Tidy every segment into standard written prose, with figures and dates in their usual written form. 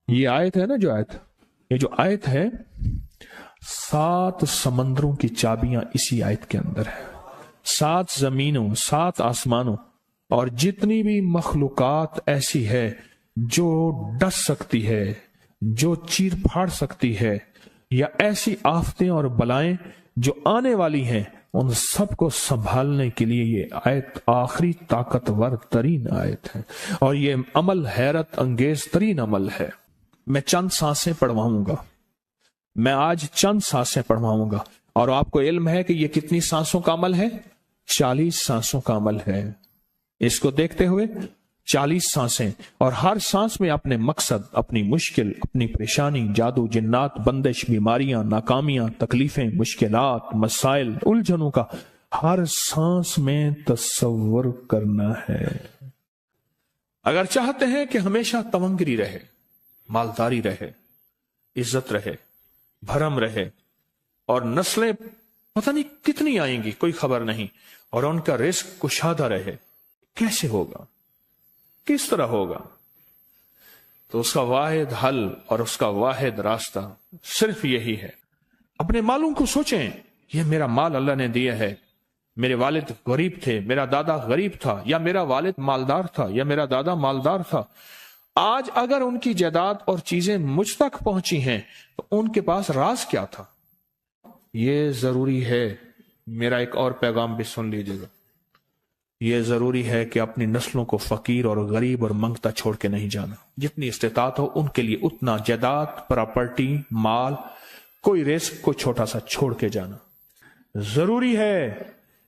یہ آیت ہے نا، یہ جو آیت ہے 7 سمندروں کی چابیاں اسی آیت کے اندر ہے. 7 زمینوں، 7 آسمانوں اور جتنی بھی مخلوقات ایسی ہے جو ڈس سکتی ہے، جو چیر پھاڑ سکتی ہے، یا ایسی آفتیں اور بلائیں جو آنے والی ہیں، ان سب کو سنبھالنے کے لیے یہ آیت آخری طاقتور ترین آیت ہے. اور یہ عمل حیرت انگیز ترین عمل ہے. میں چند سانسیں پڑھواؤں گا، میں آج چند سانسیں پڑھواؤں گا، اور آپ کو علم ہے کہ یہ کتنی سانسوں کا عمل ہے؟ 40 سانسوں کا عمل ہے. اس کو دیکھتے ہوئے 40 سانسیں، اور ہر سانس میں اپنے مقصد، اپنی مشکل، اپنی پریشانی، جادو، جنات، بندش، بیماریاں، ناکامیاں، تکلیفیں، مشکلات، مسائل، الجھنوں کا ہر سانس میں تصور کرنا ہے. اگر چاہتے ہیں کہ ہمیشہ تونگری رہے، مالداری رہے، عزت رہے، بھرم رہے، اور نسلیں پتہ نہیں کتنی آئیں گی کوئی خبر نہیں، اور ان کا رزق کشادہ رہے، کیسے ہوگا؟ کس طرح ہوگا؟ تو اس کا واحد حل اور اس کا واحد راستہ صرف یہی ہے. اپنے مالوں کو سوچیں، یہ میرا مال اللہ نے دیا ہے. میرے والد غریب تھے، میرا دادا غریب تھا، یا میرا والد مالدار تھا، یا میرا دادا مالدار تھا. آج اگر ان کی جائیداد اور چیزیں مجھ تک پہنچی ہیں تو ان کے پاس راز کیا تھا؟ یہ ضروری ہے. میرا ایک اور پیغام بھی سن لیجیے گا. یہ ضروری ہے کہ اپنی نسلوں کو فقیر اور غریب اور منگتا چھوڑ کے نہیں جانا. جتنی استطاعت ہو ان کے لیے اتنا جائیداد، پراپرٹی، مال، کوئی رزق کو چھوٹا سا چھوڑ کے جانا ضروری ہے.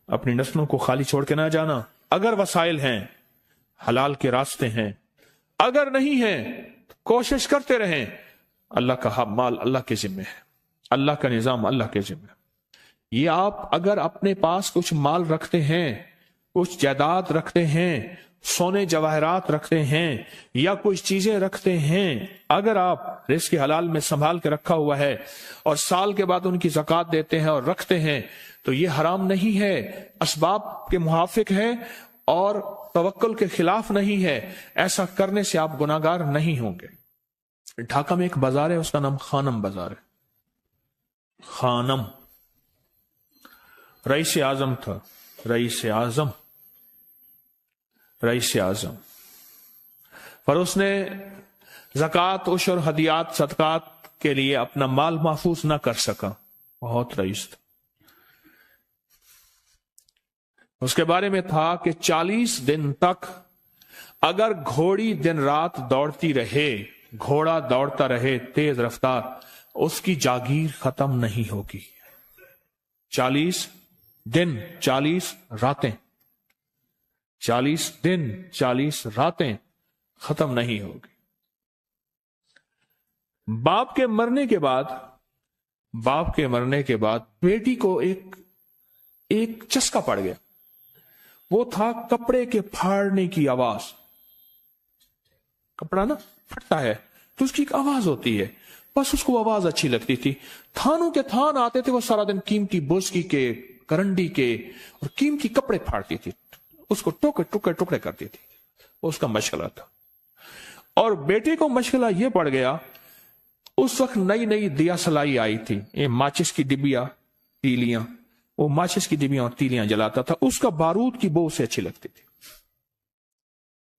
اپنی نسلوں کو خالی چھوڑ کے نہ جانا. اگر وسائل ہیں، حلال کے راستے ہیں، اگر نہیں ہیں کوشش کرتے رہیں. اللہ کا مال اللہ کے ذمہ ہے، اللہ کا نظام اللہ کے ذمہ ہے. یہ آپ اگر اپنے پاس کچھ مال رکھتے ہیں، کچھ جائیداد رکھتے ہیں، سونے جواہرات رکھتے ہیں، یا کچھ چیزیں رکھتے ہیں، اگر آپ رزق حلال میں سنبھال کے رکھا ہوا ہے اور سال کے بعد ان کی زکوٰۃ دیتے ہیں اور رکھتے ہیں، تو یہ حرام نہیں ہے، اسباب کے موافق ہے اور توکل کے خلاف نہیں ہے. ایسا کرنے سے آپ گناہگار نہیں ہوں گے. ڈھاکہ میں ایک بازار ہے، اس کا نام خانم بازار ہے. خانم رئیس اعظم تھا، رئیس اعظم. پر اس نے زکوٰۃ، عشر، ہدیات، صدقات کے لیے اپنا مال محفوظ نہ کر سکا. بہت رئیس تھا. اس کے بارے میں تھا کہ 40 دن تک اگر گھوڑی دن رات دوڑتی رہے، گھوڑا دوڑتا رہے تیز رفتار، اس کی جاگیر ختم نہیں ہوگی. 40 دن 40 راتیں، 40 دن 40 راتیں ختم نہیں ہوگی. باپ کے مرنے کے بعد بیٹی کو ایک چسکا پڑ گیا. وہ تھا کپڑے کے پھاڑنے کی آواز. کپڑا نا پھٹتا ہے تو اس کی ایک آواز ہوتی ہے، بس اس کو آواز اچھی لگتی تھی. تھانوں کے تھان آتے تھے، وہ سارا دن قیمتی بوسکی کے، کرنڈی کے اور قیمتی کپڑے پھاڑتی تھی، اس کو ٹکڑے کرتی تھی. اس کا مشغلہ تھا. اور بیٹے کو مشغلہ یہ پڑ گیا، اس وقت نئی دیا سلائی آئی تھی، یہ ماچس کی ڈبیاں، تیلیاں، وہ ماچس کی ڈبیاں اور تیلیاں جلاتا تھا. اس کا بارود کی بو سے اچھی لگتی تھی.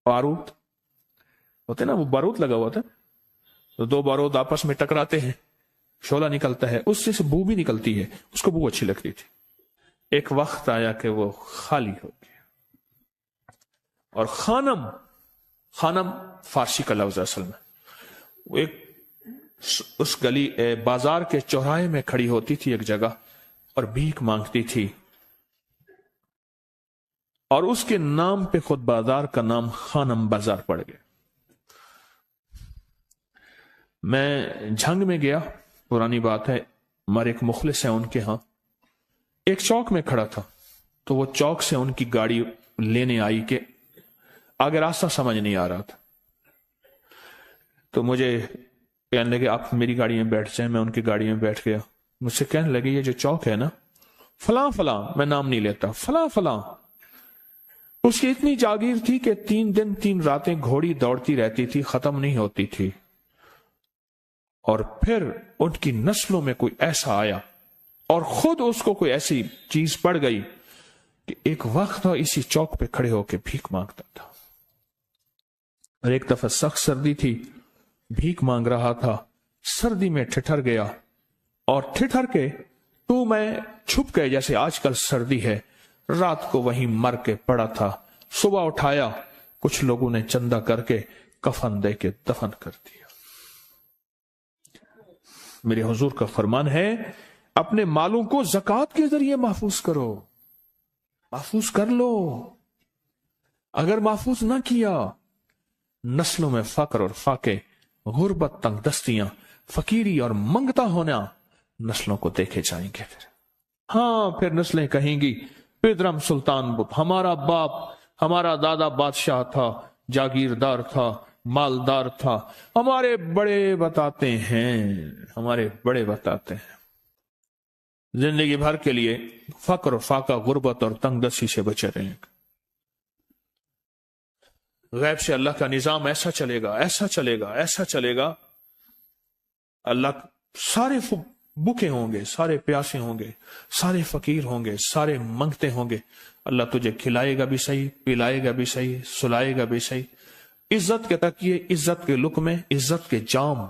بارود ہوتے نا، وہ بارود لگا ہوا تھا تو 2 بارود آپس میں ٹکراتے ہیں، شعلہ نکلتا ہے، اس سے بو بھی نکلتی ہے، اس کو بو اچھی لگتی تھی. ایک وقت آیا کہ وہ خالی ہو گیا. اور خانم فارسی کا لفظ اصل میں، وہ ایک اس گلی بازار کے چوراہے میں کھڑی ہوتی تھی ایک جگہ اور بھیک مانگتی تھی، اور اس کے نام پہ خود بازار کا نام خانم بازار پڑ گیا. میں جھنگ میں گیا، پرانی بات ہے، ہمارے ایک مخلص ہیں ان کے ہاں، ایک چوک میں کھڑا تھا. تو وہ چوک سے ان کی گاڑی لینے آئی کہ آگے راستہ سمجھ نہیں آ رہا تھا. تو مجھے کہنے لگے آپ میری گاڑی میں بیٹھ جائیں. میں ان کی گاڑی میں بیٹھ گیا. مجھ سے کہنے لگے یہ جو چوک ہے نا، فلاں، میں نام نہیں لیتا، فلاں، اس کی اتنی جاگیر تھی کہ 3 دن 3 راتیں گھوڑی دوڑتی رہتی تھی، ختم نہیں ہوتی تھی. اور پھر ان کی نسلوں میں کوئی ایسا آیا اور خود اس کو کوئی ایسی چیز پڑ گئی کہ ایک وقت اسی چوک پہ کھڑے ہو کے بھیک مانگتا تھا. اور ایک دفعہ سخت سردی تھی، بھیک مانگ رہا تھا، سردی میں ٹھٹر گیا اور ٹھٹر کے تو میں چھپ گئے جیسے آج کل سردی ہے. رات کو وہیں مر کے پڑا تھا. صبح اٹھایا، کچھ لوگوں نے چندہ کر کے کفن دے کے دفن کر دیا. میرے حضور کا فرمان ہے اپنے مالوں کو زکوٰۃ کے ذریعے محفوظ کرو، محفوظ کر لو. اگر محفوظ نہ کیا، نسلوں میں فقر اور فاقے، غربت، تنگ دستیاں، فقیری اور منگتا ہونا نسلوں کو دیکھے جائیں گے. پھر نسلیں کہیں گی پیدرم سلطان بت، ہمارا باپ، ہمارا دادا بادشاہ تھا، جاگیردار تھا، مالدار تھا. ہمارے بڑے بتاتے ہیں زندگی بھر کے لیے فقر و فاقہ، غربت اور تنگ دستی سے بچے رہیں گے. غیب سے اللہ کا نظام ایسا چلے گا، ایسا چلے گا، ایسا چلے گا. اللہ سارے بھوکے ہوں گے، سارے پیاسے ہوں گے، سارے فقیر ہوں گے، سارے منگتے ہوں گے. اللہ تجھے کھلائے گا بھی صحیح، پلائے گا بھی صحیح، سلائے گا بھی صحیح. عزت کے تکیے، عزت کے لقمے، عزت کے جام،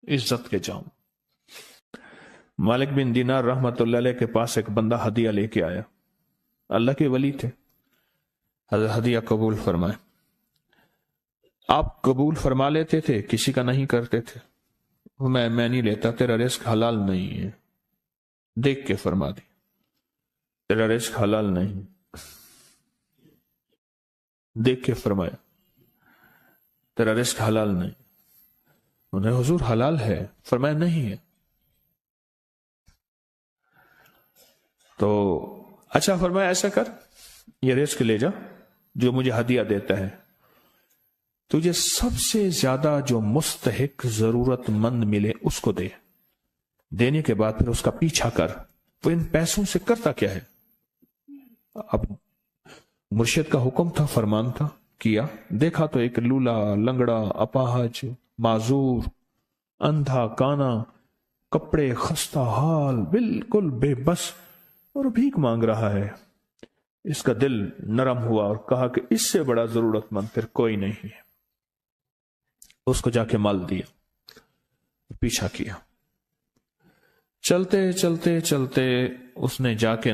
عزت کے جام. مالک بن دینار رحمت اللہ علیہ کے پاس ایک بندہ ہدیہ لے کے آیا. اللہ کے ولی تھے. حضرت ہدیہ قبول فرمائے. آپ قبول فرما لیتے تھے، کسی کا نہیں کرتے تھے. میں نہیں لیتا، تیرا رزق حلال نہیں ہے. دیکھ کے فرما دی، تیرا رزق حلال نہیں. دیکھ کے فرمایا تیرا رزق حلال نہیں. انہیں حضور حلال ہے، فرمایا نہیں ہے. تو اچھا فرمایا ایسا کر، یہ رزق لے جا جو مجھے ہدیہ دیتا ہے. تجھے سب سے زیادہ جو مستحق ضرورت مند ملے اس کو دے. دینے کے بعد پھر اس کا پیچھا کر. وہ ان پیسوں سے کرتا کیا ہے؟ اب مرشد کا حکم تھا، فرمان تھا، کیا. دیکھا تو ایک لولا، لنگڑا، اپاہج، معذور، اندھا، کانا، کپڑے خستہ حال، بالکل بے بس، اور بھیک مانگ رہا ہے. اس کا دل نرم ہوا اور کہا کہ اس سے بڑا ضرورت مند پھر کوئی نہیں ہے. اس کو جا کے مال دیا، پیچھا کیا. چلتے چلتے چلتے اس نے جا کے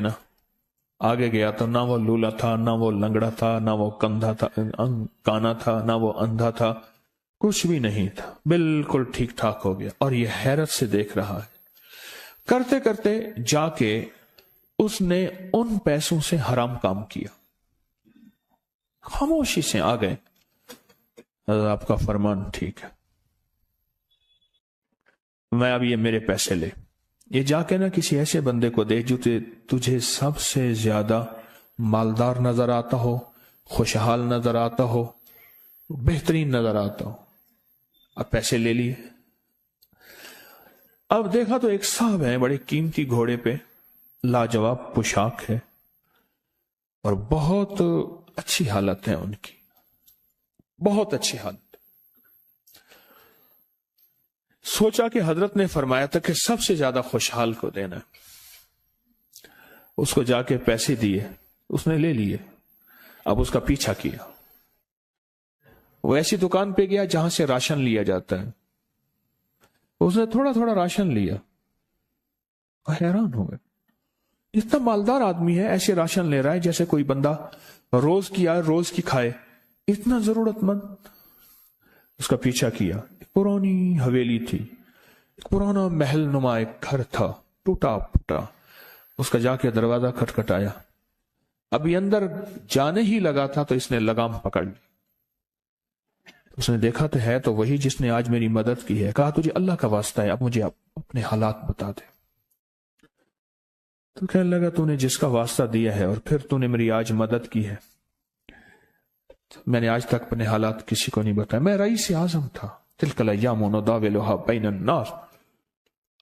آگے گیا تو نہ وہ لولا تھا، نہ وہ لنگڑا تھا، نہ وہ کندھا تھا، کانا تھا، نہ وہ اندھا تھا، کچھ بھی نہیں تھا. بالکل ٹھیک ٹھاک ہو گیا اور یہ حیرت سے دیکھ رہا ہے. کرتے کرتے جا کے اس نے ان پیسوں سے حرام کام کیا. خاموشی سے آ گئے، آپ کا فرمان ٹھیک ہے، میں اب یہ میرے پیسے لے. یہ جا کے کسی ایسے بندے کو دے جو تجھے سب سے زیادہ مالدار نظر آتا ہو، خوشحال نظر آتا ہو، بہترین نظر آتا ہو. اب پیسے لے لیے. اب دیکھا تو ایک صاحب ہیں، بڑے قیمتی گھوڑے پہ، لاجواب پوشاک ہے اور بہت اچھی حالت ہے ان کی، بہت اچھی حالت. سوچا کہ حضرت نے فرمایا تھا کہ سب سے زیادہ خوشحال کو دینا. اس کو جا کے پیسے دیے، اس نے لے لیے. اب اس کا پیچھا کیا. وہ ایسی دکان پہ گیا جہاں سے راشن لیا جاتا ہے. اس نے تھوڑا تھوڑا راشن لیا. حیران ہو گئے، اتنا مالدار آدمی ہے، ایسے راشن لے رہا ہے جیسے کوئی بندہ روز کی آئے روز کی کھائے، اتنا ضرورت مند. اس کا پیچھا کیا. ایک پرانی حویلی تھی، ایک پرانا محل نما ایک گھر تھا، ٹوٹا پھوٹا. اس کا جا کے دروازہ کھٹکھٹایا. ابھی اندر جانے ہی لگا تھا تو اس نے لگام پکڑ لی. اس نے دیکھا تو ہے تو وہی جس نے آج میری مدد کی ہے. کہا تجھے اللہ کا واسطہ ہے، اب مجھے اپنے حالات بتا دے. تو کہنے لگا تو نے جس کا واسطہ دیا ہے اور پھر تو نے میری آج مدد کی ہے، میں نے آج تک اپنے حالات کسی کو نہیں بتایا. میں رئیس اعظم تھا. تلک الایام نداولها بین الناس.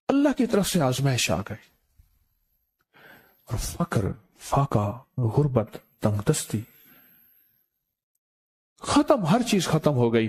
اللہ کی طرف سے آزمائش آ گئی اور فقر، فاقہ، غربت، تنگ دستی ختم، ہر چیز ختم ہو گئی.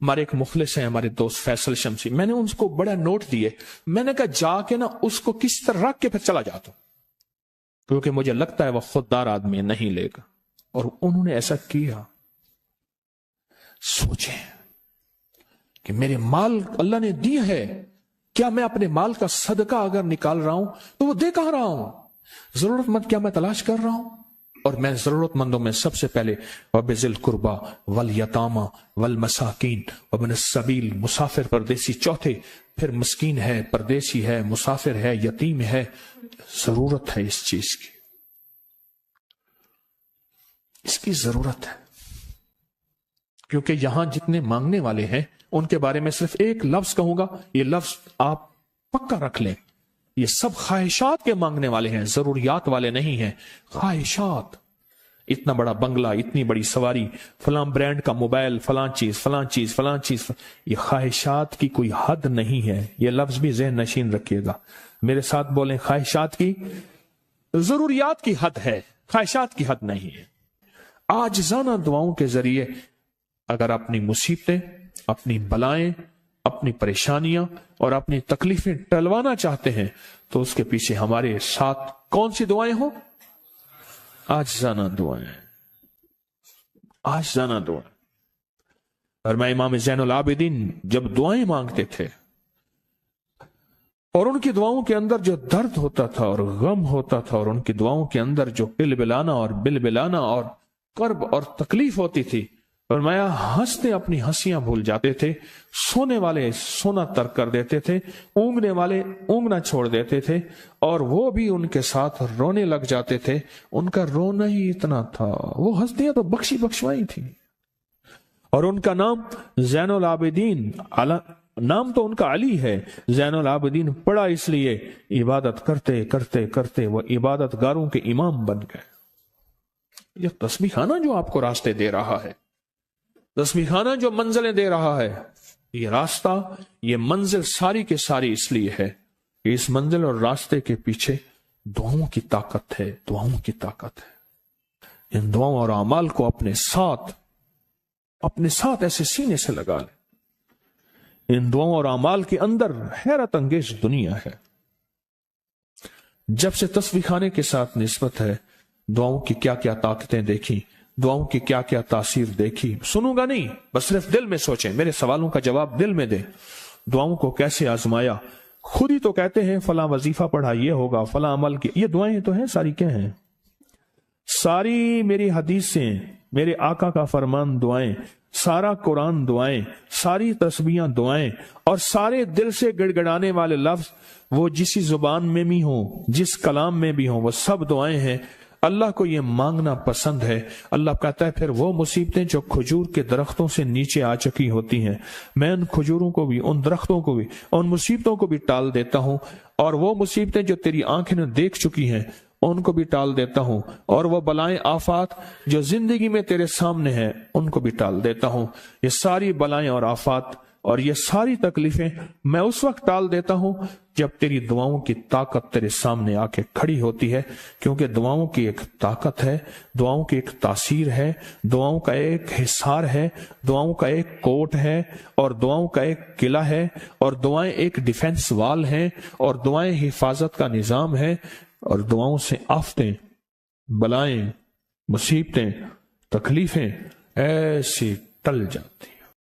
ہمارے ایک مخلص ہیں ہمارے دوست فیصل شمسی، میں نے ان کو بڑا نوٹ دیے، میں نے کہا جا کے نا اس کو کس طرح رکھ کے پھر چلا جاتا ہوں، کیونکہ مجھے لگتا ہے وہ خوددار آدمی نہیں لے گا، اور انہوں نے ایسا کیا۔ سوچیں کہ میرے مال اللہ نے دی ہے، کیا میں اپنے مال کا صدقہ اگر نکال رہا ہوں تو وہ دے کہاں رہا ہوں؟ ضرورت مند کیا میں تلاش کر رہا ہوں؟ اور میں ضرورت مندوں میں سب سے پہلے وَبِذِي الْقُرْبَى وَالْيَتَامَى وَالْمَسَاكِينَ وَابْنِ السَّبِيلِ، مسافر پردیسی چوتھے، پھر مسکین ہے، پردیسی ہے، مسافر ہے، یتیم ہے، ضرورت ہے اس چیز کی، اس کی ضرورت ہے۔ کیونکہ یہاں جتنے مانگنے والے ہیں ان کے بارے میں صرف ایک لفظ کہوں گا، یہ لفظ آپ پکا رکھ لیں، یہ سب خواہشات کے مانگنے والے ہیں، ضروریات والے نہیں ہیں، خواہشات۔ اتنا بڑا بنگلہ، اتنی بڑی سواری، فلاں برانڈ کا موبائل، فلاں چیز فلاں چیز فلاں چیز، یہ خواہشات کی کوئی حد نہیں ہے، یہ لفظ بھی ذہن نشین رکھیے گا، میرے ساتھ بولیں، خواہشات کی، ضروریات کی حد ہے، خواہشات کی حد نہیں ہے۔ عاجزانہ دعاؤں کے ذریعے اگر اپنی مصیبتیں، اپنی بلائیں، اپنی پریشانیاں اور اپنی تکلیفیں ٹلوانا چاہتے ہیں تو اس کے پیچھے ہمارے ساتھ کون سی دعائیں ہوں؟ عاجزانہ دعائیں، عاجزانہ دعائیں۔ اور میں امام زین العابدین جب دعائیں مانگتے تھے اور ان کی دعاؤں کے اندر جو درد ہوتا تھا اور غم ہوتا تھا، اور ان کی دعاؤں کے اندر جو بلبلانا اور بلبلانا اور کرب اور تکلیف ہوتی تھی، فرمایا ہنستے اپنی ہنسیاں بھول جاتے تھے، سونے والے سونا ترک کر دیتے تھے، اونگنے والے اونگنا چھوڑ دیتے تھے، اور وہ بھی ان کے ساتھ رونے لگ جاتے تھے۔ ان کا رونا ہی اتنا تھا، وہ ہنسیاں تو بخشی بخشوائی تھی، اور ان کا نام زین العابدین، نام تو ان کا علی ہے، زین العابدین پڑا اس لیے عبادت کرتے کرتے کرتے وہ عبادت گاروں کے امام بن گئے۔ یہ تسبیح خانہ جو آپ کو راستے دے رہا ہے، تسبیح خانہ جو منزلیں دے رہا ہے، یہ راستہ، یہ منزل ساری کے ساری اس لیے ہے کہ اس منزل اور راستے کے پیچھے دعاؤں کی طاقت ہے، دعاؤں کی طاقت ہے۔ ان دعاؤں اور اعمال کو اپنے ساتھ ایسے سینے سے لگا لیں۔ ان دعاؤں اور اعمال کے اندر حیرت انگیز دنیا ہے۔ جب سے تسبیح خانے کے ساتھ نسبت ہے، دعاؤں کی کیا کیا طاقتیں دیکھی، دعاؤں کی کیا کیا تاثیر دیکھی، سنوں گا نہیں، بس صرف دل میں سوچیں، میرے سوالوں کا جواب دل میں دیں۔ دعاؤں کو کیسے آزمایا، خود ہی تو کہتے ہیں فلاں وظیفہ پڑھا یہ ہوگا، فلاں عمل کی، یہ دعائیں تو ہیں، ساری کیا ہیں؟ ساری میری حدیثیں، میرے آقا کا فرمان دعائیں، سارا قرآن دعائیں، ساری تسبیحاں دعائیں، اور سارے دل سے گڑ گڑانے والے لفظ وہ جسی زبان میں بھی ہوں، جس کلام میں بھی ہوں، وہ سب دعائیں ہیں۔ اللہ کو یہ مانگنا پسند ہے۔ اللہ کہتا ہے پھر وہ مصیبتیں جو کھجور کے درختوں سے نیچے آ چکی ہوتی ہیں، میں ان کھجوروں کو بھی، ان درختوں کو بھی، ان مصیبتوں کو بھی ٹال دیتا ہوں، اور وہ مصیبتیں جو تیری آنکھیں نے دیکھ چکی ہیں ان کو بھی ٹال دیتا ہوں، اور وہ بلائیں آفات جو زندگی میں تیرے سامنے ہیں ان کو بھی ٹال دیتا ہوں۔ یہ ساری بلائیں اور آفات اور یہ ساری تکلیفیں میں اس وقت ٹال دیتا ہوں جب تیری دعاؤں کی طاقت تیرے سامنے آ کے کھڑی ہوتی ہے، کیونکہ دعاؤں کی ایک طاقت ہے، دعاؤں کی ایک تاثیر ہے، دعاؤں کا ایک حصار ہے، دعاؤں کا ایک کوٹ ہے، اور دعاؤں کا ایک قلعہ ہے، اور دعائیں ایک ڈیفنس وال ہیں، اور دعائیں حفاظت کا نظام ہے، اور دعاؤں سے آفتیں، بلائیں، مصیبتیں، تکلیفیں ایسی ٹل جاتی۔